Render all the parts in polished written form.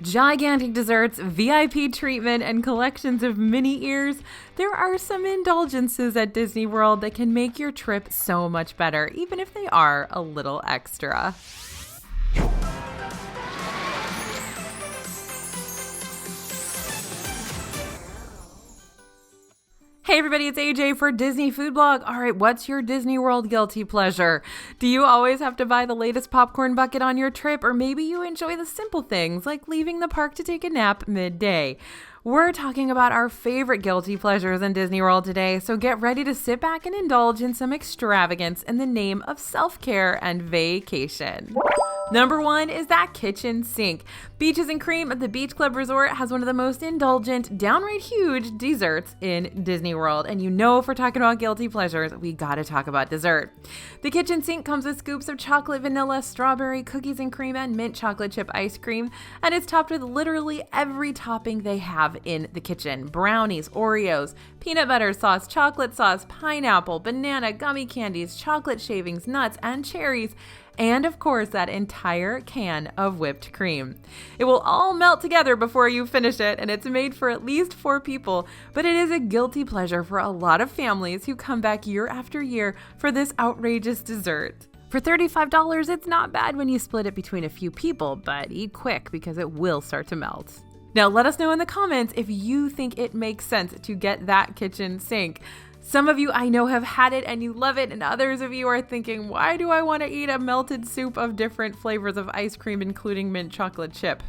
gigantic desserts, VIP treatment, and collections of Minnie Ears, there are some indulgences at Disney World that can make your trip so much better, even if they are a little extra. Hey everybody, it's AJ for Disney Food Blog. All right, what's your Disney World guilty pleasure? Do you always have to buy the latest popcorn bucket on your trip? Or maybe you enjoy the simple things like leaving the park to take a nap midday? We're talking about our favorite guilty pleasures in Disney World today, so get ready to sit back and indulge in some extravagance in the name of self-care and vacation. Number 1 is that kitchen sink. Beaches and Cream at the Beach Club Resort has one of the most indulgent, downright huge desserts in Disney World. And you know, if we're talking about guilty pleasures, we gotta talk about dessert. The kitchen sink comes with scoops of chocolate, vanilla, strawberry, cookies and cream, and mint chocolate chip ice cream. And it's topped with literally every topping they have in the kitchen. Brownies, Oreos, peanut butter sauce, chocolate sauce, pineapple, banana, gummy candies, chocolate shavings, nuts, and cherries. And of course, that entire can of whipped cream. It will all melt together before you finish it, and it's made for at least 4 people, but it is a guilty pleasure for a lot of families who come back year after year for this outrageous dessert. For $35, it's not bad when you split it between a few people, but eat quick because it will start to melt. Now, let us know in the comments if you think it makes sense to get that kitchen sink. Some of you I know have had it and you love it, and others of you are thinking, why do I want to eat a melted soup of different flavors of ice cream, including mint chocolate chip?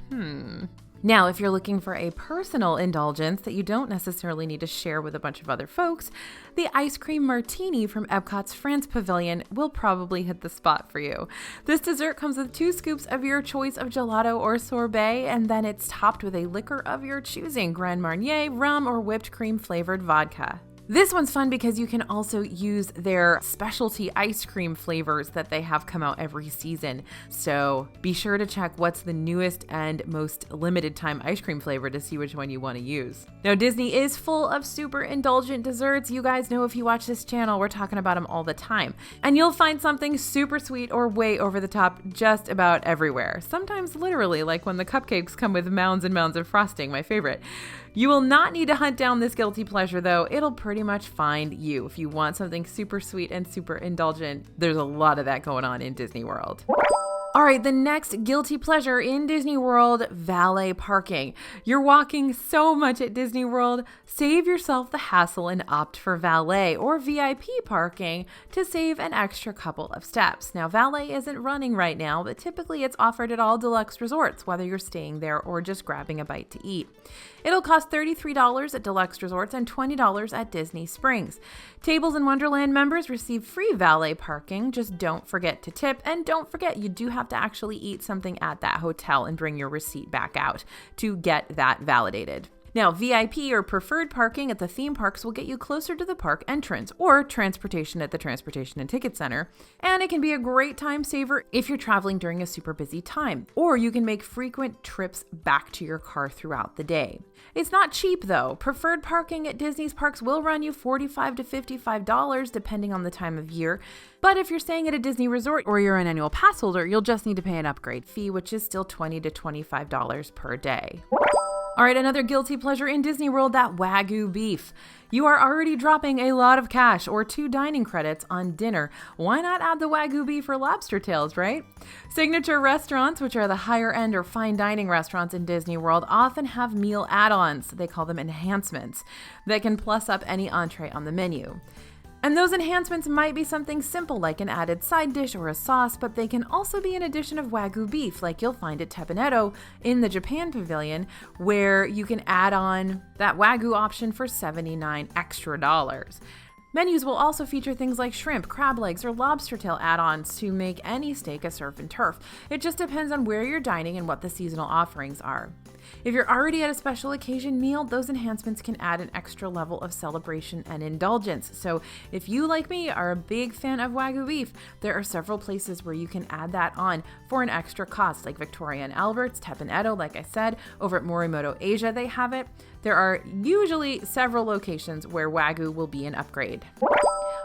Now, if you're looking for a personal indulgence that you don't necessarily need to share with a bunch of other folks, the ice cream martini from Epcot's France Pavilion will probably hit the spot for you. This dessert comes with 2 scoops of your choice of gelato or sorbet, and then it's topped with a liquor of your choosing, Grand Marnier, rum, or whipped cream flavored vodka. This one's fun because you can also use their specialty ice cream flavors that they have come out every season. So be sure to check what's the newest and most limited time ice cream flavor to see which one you want to use. Now, Disney is full of super indulgent desserts. You guys know if you watch this channel, we're talking about them all the time. And you'll find something super sweet or way over the top just about everywhere. Sometimes literally, like when the cupcakes come with mounds and mounds of frosting, my favorite. You will not need to hunt down this guilty pleasure, though. It'll pretty much find you. If you want something super sweet and super indulgent, there's a lot of that going on in Disney World. All right, the next guilty pleasure in Disney World, valet parking. You're walking so much at Disney World, save yourself the hassle and opt for valet or VIP parking to save an extra couple of steps. Now, valet isn't running right now, but typically it's offered at all deluxe resorts, whether you're staying there or just grabbing a bite to eat. It'll cost $33 at deluxe resorts and $20 at Disney Springs. Tables in Wonderland members receive free valet parking. Just don't forget to tip, and don't forget you do have to actually eat something at that hotel and bring your receipt back out to get that validated. Now, VIP or preferred parking at the theme parks will get you closer to the park entrance, or transportation at the Transportation and Ticket Center. And it can be a great time saver if you're traveling during a super busy time, or you can make frequent trips back to your car throughout the day. It's not cheap though. Preferred parking at Disney's parks will run you $45 to $55 depending on the time of year. But if you're staying at a Disney resort or you're an annual pass holder, you'll just need to pay an upgrade fee, which is still $20 to $25 per day. All right, another guilty pleasure in Disney World, that Wagyu beef. You are already dropping a lot of cash or 2 dining credits on dinner. Why not add the Wagyu beef or lobster tails, right? Signature restaurants, which are the higher end or fine dining restaurants in Disney World, often have meal add-ons. They call them enhancements that can plus up any entree on the menu. And those enhancements might be something simple like an added side dish or a sauce, but they can also be an addition of Wagyu beef, like you'll find at Teppanetto in the Japan Pavilion, where you can add on that Wagyu option for $79 extra. Menus will also feature things like shrimp, crab legs, or lobster tail add-ons to make any steak a surf and turf. It just depends on where you're dining and what the seasonal offerings are. If you're already at a special occasion meal, those enhancements can add an extra level of celebration and indulgence. So if you, like me, are a big fan of Wagyu beef, there are several places where you can add that on for an extra cost, like Victoria and Albert's, Teppanetto, like I said, over at Morimoto Asia they have it. There are usually several locations where Wagyu will be an upgrade.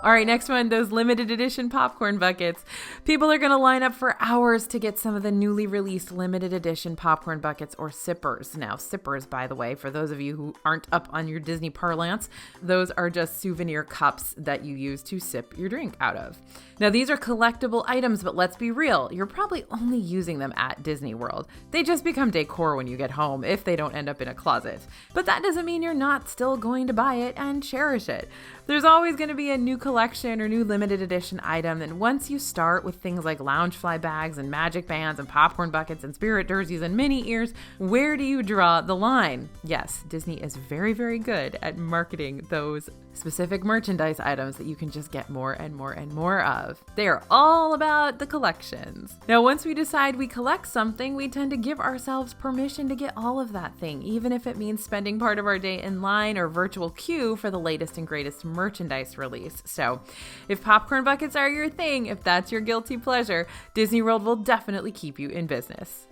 All right, next one, those limited edition popcorn buckets. People are going to line up for hours to get some of the newly released limited edition popcorn buckets or sippers. Now, sippers, by the way, for those of you who aren't up on your Disney parlance, those are just souvenir cups that you use to sip your drink out of. Now, these are collectible items, but let's be real, you're probably only using them at Disney World. They just become decor when you get home if they don't end up in a closet. But that doesn't mean you're not still going to buy it and cherish it. There's always going to be a new collection or new limited edition item, and once you start with things like Loungefly bags and magic bands and popcorn buckets and spirit jerseys and Minnie Ears, where do you draw the line? Yes, Disney is very, very good at marketing those specific merchandise items that you can just get more and more and more of. They are all about the collections. Now, once we decide we collect something, we tend to give ourselves permission to get all of that thing, even if it means spending part of our day in line or virtual queue for the latest and greatest merchandise release. So if popcorn buckets are your thing, if that's your guilty pleasure, Disney World will definitely keep you in business.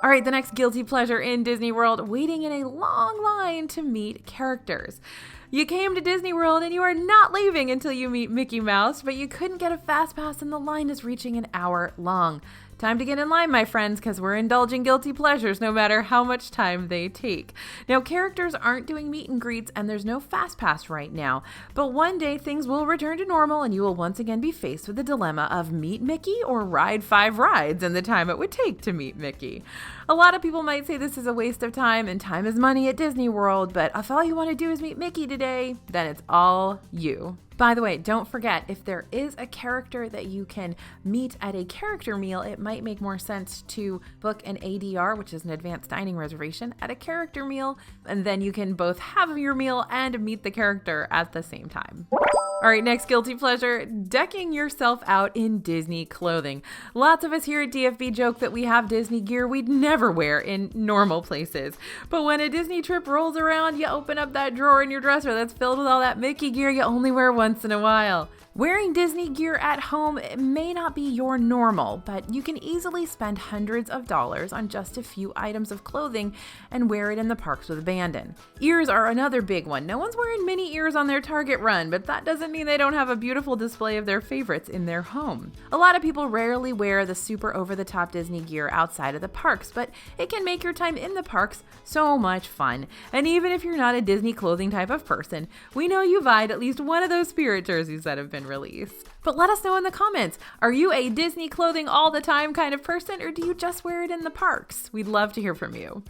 All right, the next guilty pleasure in Disney World, waiting in a long line to meet characters. You came to Disney World and you are not leaving until you meet Mickey Mouse, but you couldn't get a fast pass and the line is reaching an hour long. Time to get in line, my friends, because we're indulging guilty pleasures no matter how much time they take. Now, characters aren't doing meet and greets and there's no fast pass right now, but one day things will return to normal and you will once again be faced with the dilemma of meet Mickey or ride 5 rides in the time it would take to meet Mickey. A lot of people might say this is a waste of time and time is money at Disney World, but if all you want to do is meet Mickey today, then it's all you. By the way, don't forget, if there is a character that you can meet at a character meal, it might make more sense to book an ADR, which is an advanced dining reservation, at a character meal, and then you can both have your meal and meet the character at the same time. All right, next guilty pleasure, decking yourself out in Disney clothing. Lots of us here at DFB joke that we have Disney gear we'd never wear in normal places. But when a Disney trip rolls around, you open up that drawer in your dresser that's filled with all that Mickey gear you only wear once in a while. Wearing Disney gear at home may not be your normal, but you can easily spend hundreds of dollars on just a few items of clothing and wear it in the parks with abandon. Ears are another big one. No one's wearing Minnie Ears on their Target run, but that doesn't mean they don't have a beautiful display of their favorites in their home. A lot of people rarely wear the super over-the-top Disney gear outside of the parks, but it can make your time in the parks so much fun. And even if you're not a Disney clothing type of person, we know you've eyed at least one of those spirit jerseys that have been released. But let us know in the comments, are you a Disney clothing all the time kind of person, or do you just wear it in the parks? We'd love to hear from you.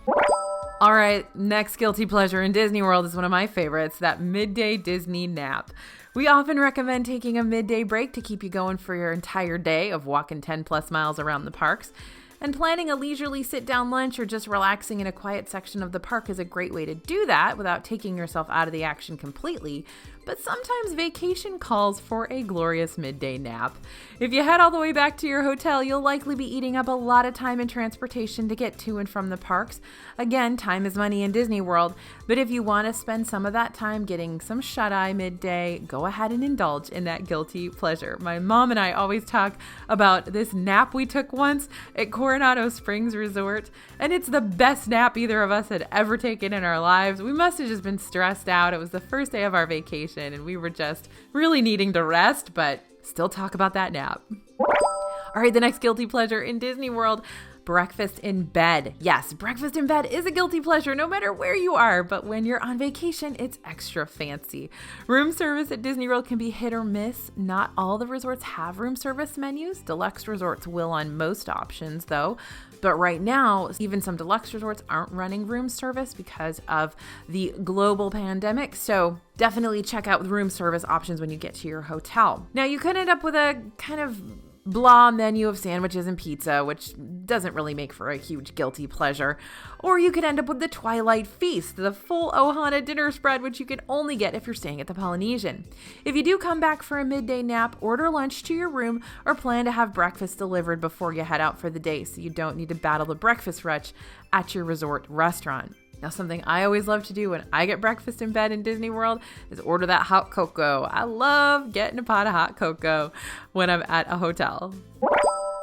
All right, next guilty pleasure in Disney World is one of my favorites, that Midday Disney Nap. We often recommend taking a midday break to keep you going for your entire day of walking 10 plus miles around the parks. And planning a leisurely sit-down lunch or just relaxing in a quiet section of the park is a great way to do that without taking yourself out of the action completely. But sometimes vacation calls for a glorious midday nap. If you head all the way back to your hotel, you'll likely be eating up a lot of time in transportation to get to and from the parks. Again, time is money in Disney World, but if you want to spend some of that time getting some shut-eye midday, go ahead and indulge in that guilty pleasure. My mom and I always talk about this nap we took once at Coronado Springs Resort, and it's the best nap either of us had ever taken in our lives. We must have just been stressed out. It was the first day of our vacation, and we were just really needing to rest, but still talk about that nap. All right, the next guilty pleasure in Disney World, breakfast in bed. Yes, breakfast in bed is a guilty pleasure no matter where you are, but when you're on vacation, it's extra fancy. Room service at Disney World can be hit or miss. Not all the resorts have room service menus. Deluxe resorts will on most options though. But right now, even some deluxe resorts aren't running room service because of the global pandemic. So definitely check out room service options when you get to your hotel. Now, you could end up with a kind of blah menu of sandwiches and pizza, which doesn't really make for a huge guilty pleasure. Or you could end up with the Twilight Feast, the full Ohana dinner spread, which you can only get if you're staying at the Polynesian. If you do come back for a midday nap, order lunch to your room or plan to have breakfast delivered before you head out for the day so you don't need to battle the breakfast rush at your resort restaurant. Now, something I always love to do when I get breakfast in bed in Disney World is order that hot cocoa. I love getting a pot of hot cocoa when I'm at a hotel.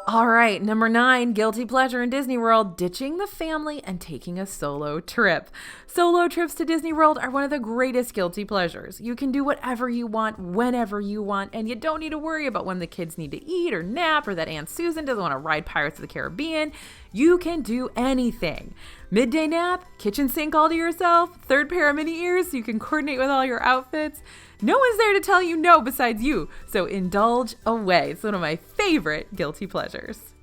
All right, number 9, guilty pleasure in Disney World, ditching the family and taking a solo trip. Solo trips to Disney World are one of the greatest guilty pleasures. You can do whatever you want, whenever you want, and you don't need to worry about when the kids need to eat or nap or that Aunt Susan doesn't want to ride Pirates of the Caribbean. You can do anything. Midday nap, kitchen sink all to yourself, third pair of Minnie Ears so you can coordinate with all your outfits. No one's there to tell you no besides you, so indulge away. It's one of my favorite guilty pleasures.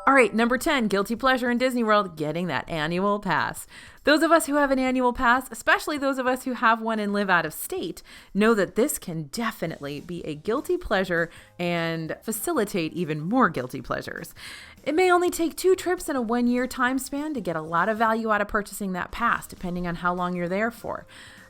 All right, number 10, guilty pleasure in Disney World, getting that annual pass. Those of us who have an annual pass, especially those of us who have one and live out of state, know that this can definitely be a guilty pleasure and facilitate even more guilty pleasures. It may only take 2 trips in a 1-year time span to get a lot of value out of purchasing that pass, depending on how long you're there for.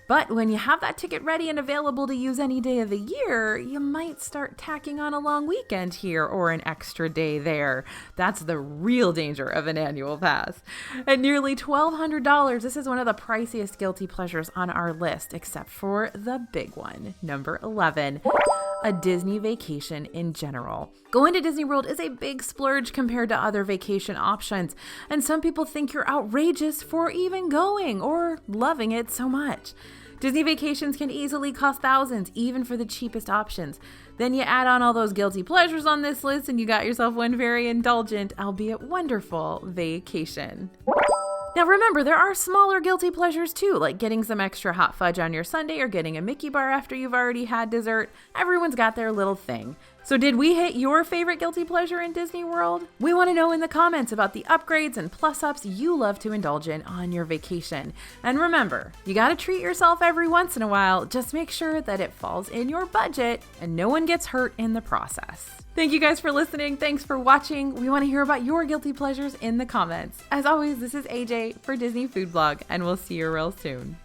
But when you have that ticket ready and available to use any day of the year, you might start tacking on a long weekend here or an extra day there. That's the real danger of an annual pass. At nearly $1,200, this is one of the priciest guilty pleasures on our list, except for the big one, number 11. A Disney vacation in general. Going to Disney World is a big splurge compared to other vacation options, and some people think you're outrageous for even going or loving it so much. Disney vacations can easily cost thousands, even for the cheapest options. Then you add on all those guilty pleasures on this list, and you got yourself one very indulgent, albeit wonderful, vacation. Now remember, there are smaller guilty pleasures too, like getting some extra hot fudge on your sundae or getting a Mickey bar after you've already had dessert. Everyone's got their little thing. So did we hit your favorite guilty pleasure in Disney World? We want to know in the comments about the upgrades and plus-ups you love to indulge in on your vacation. And remember, you got to treat yourself every once in a while. Just make sure that it falls in your budget and no one gets hurt in the process. Thank you guys for listening. Thanks for watching. We want to hear about your guilty pleasures in the comments. As always, this is AJ for Disney Food Blog, and we'll see you real soon.